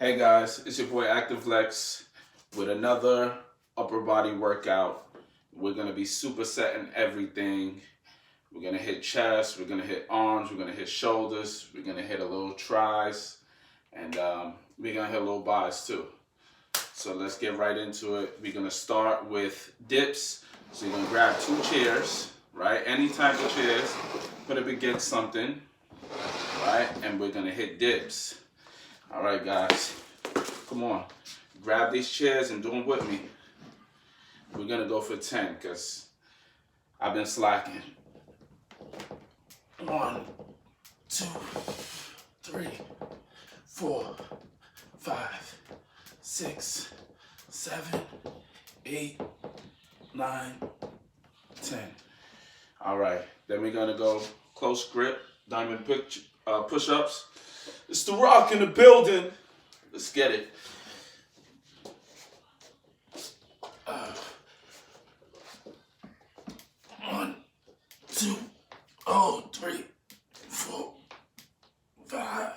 Hey guys, it's your boy ActiveLex with another upper body workout. We're gonna be supersetting everything. We're gonna hit chest, we're gonna hit arms, we're gonna hit shoulders, we're gonna hit a little tris, and we're gonna hit a little bis too. So let's get right into it. We're gonna start with dips. So you're gonna grab 2 chairs, right? Any type of chairs, put it against something, right? And we're gonna hit dips. All right, guys, come on. Grab these chairs and do them with me. We're gonna go for 10 because I've been slacking. 1, 2, 3, 4, 5, 6, 7, 8, 9, 10. All right, then we're gonna go close grip, diamond push-ups. It's The Rock in the building. Let's get it. 1, 2, 3, 4, 5,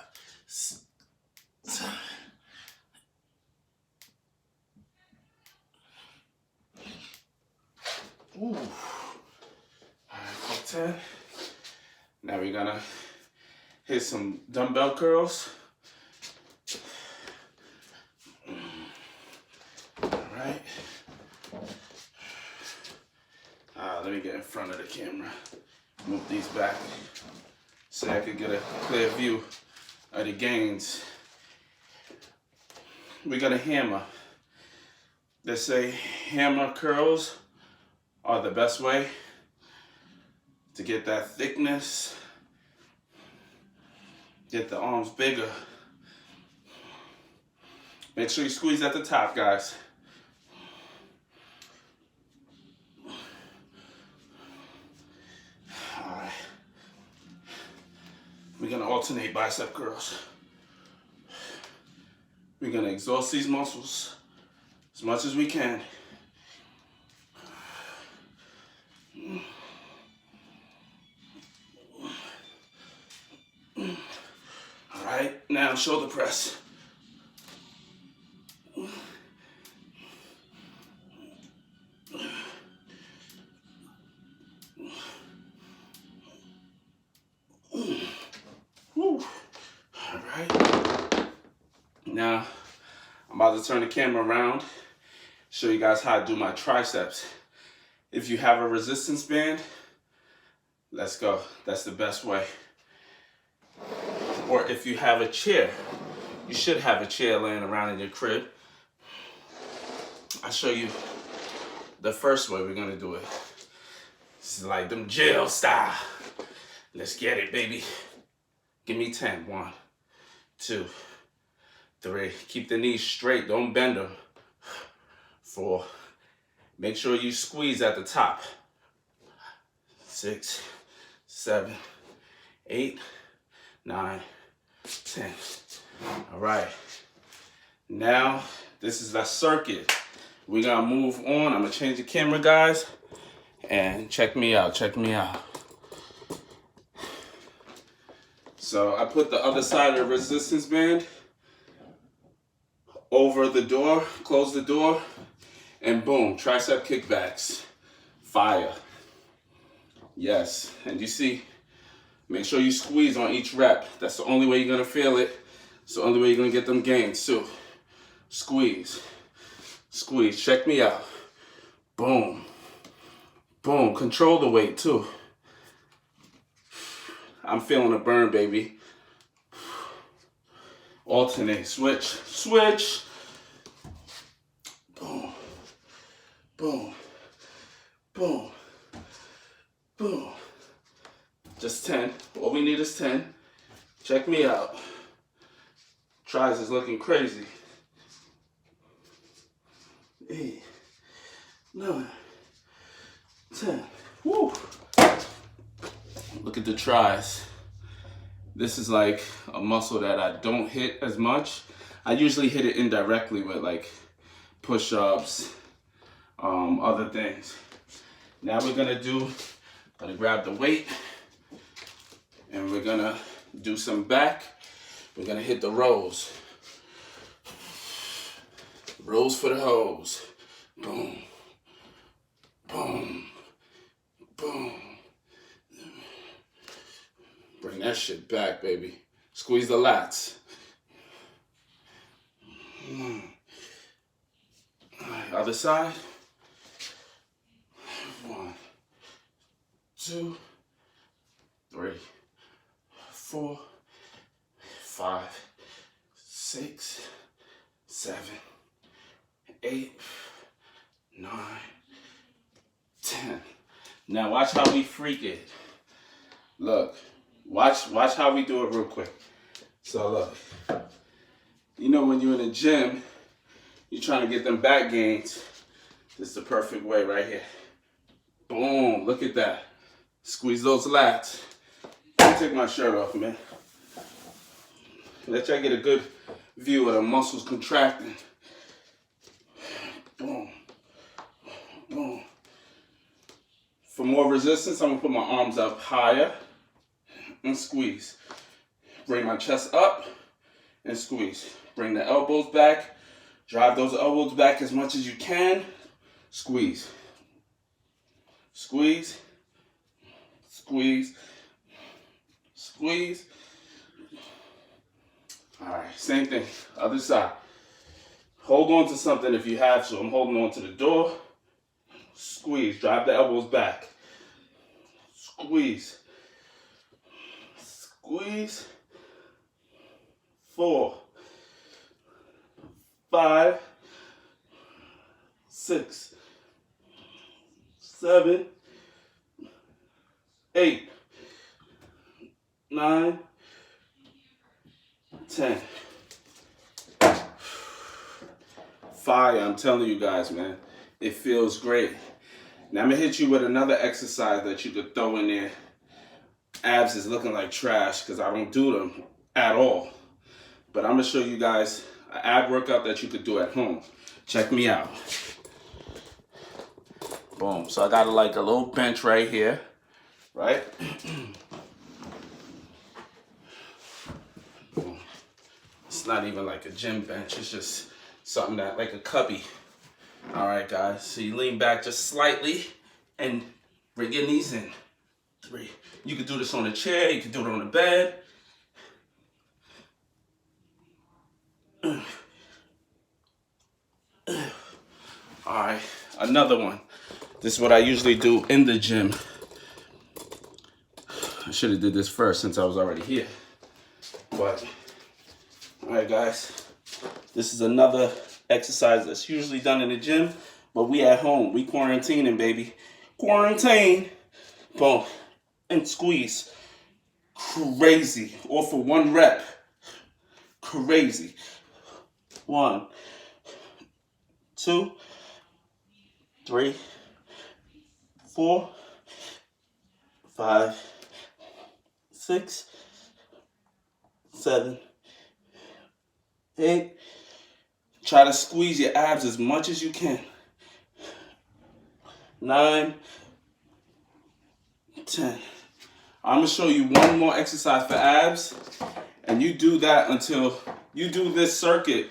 6, 7. Ooh. All right, 10. Now we're gonna hit some dumbbell curls. All right. Let me get in front of the camera. Move these back so I can get a clear view of the gains. We're gonna hammer. They say hammer curls are the best way to get that thickness, get the arms bigger. Make sure you squeeze at the top, guys. All right. We're gonna alternate bicep curls. We're gonna exhaust these muscles as much as we can. All right, now shoulder press. Whew. All right. Now, I'm about to turn the camera around, show you guys how I do my triceps. If you have a resistance band, let's go. That's the best way. Or if you have a chair, you should have a chair laying around in your crib. I'll show you the first way we're gonna do it. This is like them jail style. Let's get it, baby. Give me 10. 1, 2, 3. Keep the knees straight, don't bend them. 4. Make sure you squeeze at the top. 6, 7, 8, 9, 10. All right. Now, this is the circuit. We're gonna move on. I'm gonna change the camera, guys. And check me out, check me out. So I put the other side of the resistance band over the door, close the door, and boom, tricep kickbacks. Fire. Yes, and you see, make sure you squeeze on each rep. That's the only way you're gonna feel it. It's the only way you're gonna get them gains too. Squeeze, squeeze, check me out. Boom, boom, control the weight too. I'm feeling a burn, baby. Alternate, switch, switch. Boom, boom, boom, boom. Just 10. All we need is 10. Check me out. Tris is looking crazy. 8, 9, 10. Woo! Look at the tris. This is like a muscle that I don't hit as much. I usually hit it indirectly with like push-ups, other things. Now we're gonna grab the weight and we're gonna do some back. We're gonna hit the rows. Rose for the hose. Boom. Boom. Boom. Bring that shit back, baby. Squeeze the lats. Other side. 1, 2, 3, 4, 5, 6, 7, 8, 9, 10. Now watch how we freak it. Look, watch how we do it real quick. So look, you know when you're in the gym, you're trying to get them back gains. This is the perfect way right here. Boom, look at that. Squeeze those lats. Let me take my shirt off, man. Let y'all get a good view of the muscles contracting. Boom. Boom. For more resistance, I'm gonna put my arms up higher and squeeze. Bring my chest up and squeeze. Bring the elbows back. Drive those elbows back as much as you can. Squeeze. Squeeze. Squeeze. Squeeze. All right, same thing. Other side. Hold on to something if you have to. I'm holding on to the door. Squeeze. Drive the elbows back. Squeeze. Squeeze. 4, 5, 6, 7, 8, 9, 10. Fire, I'm telling you guys, man. It feels great. Now I'm gonna hit you with another exercise that you could throw in there. Abs is looking like trash because I don't do them at all. But I'm gonna show you guys an ab workout that you could do at home. Check me out. Boom. So I got like a little bench right here, right? Boom. It's not even like a gym bench. It's just something that like a cubby. All right, guys. So you lean back just slightly and bring your knees in. 3. You could do this on a chair. You could do it on the bed. All right, another one. This is what I usually do in the gym. I should have did this first since I was already here. But, all right, guys. This is another exercise that's usually done in the gym, but we at home. We quarantining, baby. Quarantine. Boom. And squeeze. Crazy. All for 1 rep. Crazy. 1, 2, 3, 4, 5, 6, 7, 8. Try to squeeze your abs as much as you can. 9, 10. I'm gonna show you one more exercise for abs, and you do that until you do this circuit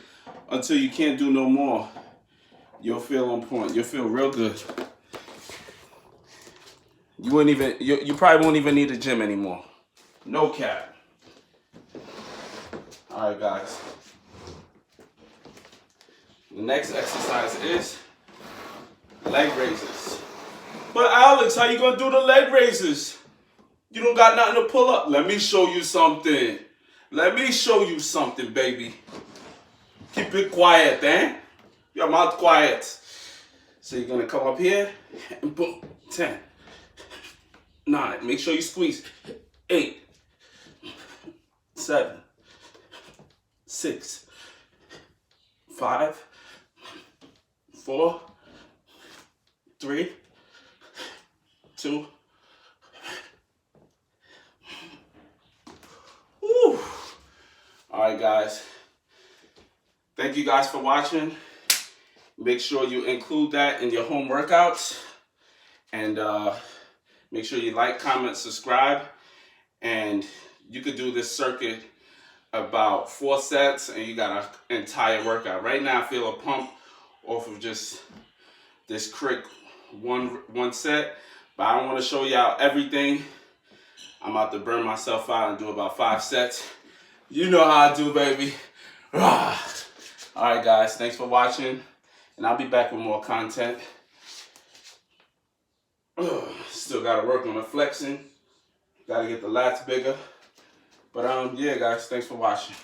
until you can't do no more. You'll feel on point. You'll feel real good. You probably won't even need a gym anymore. No cap. All right, guys. The next exercise is leg raises. But Alex, how you gonna do the leg raises? You don't got nothing to pull up. Let me show you something. Let me show you something, baby. Keep it quiet, eh? Your mouth quiet. So you're gonna come up here and boom, 10, 9. Make sure you squeeze. 8, 7, 6, 5, 4, 3, 2. Woo. All right, guys. Thank you guys for watching. Make sure you include that in your home workouts. And make sure you like, comment, subscribe. And you could do this circuit about 4 sets and you got an entire workout. Right now I feel a pump off of just this quick one set. But I don't want to show y'all everything. I'm about to burn myself out and do about 5 sets. You know how I do, baby. All right, guys, thanks for watching, and I'll be back with more content. Still gotta work on the flexing. Gotta get the lats bigger. But yeah, guys, thanks for watching.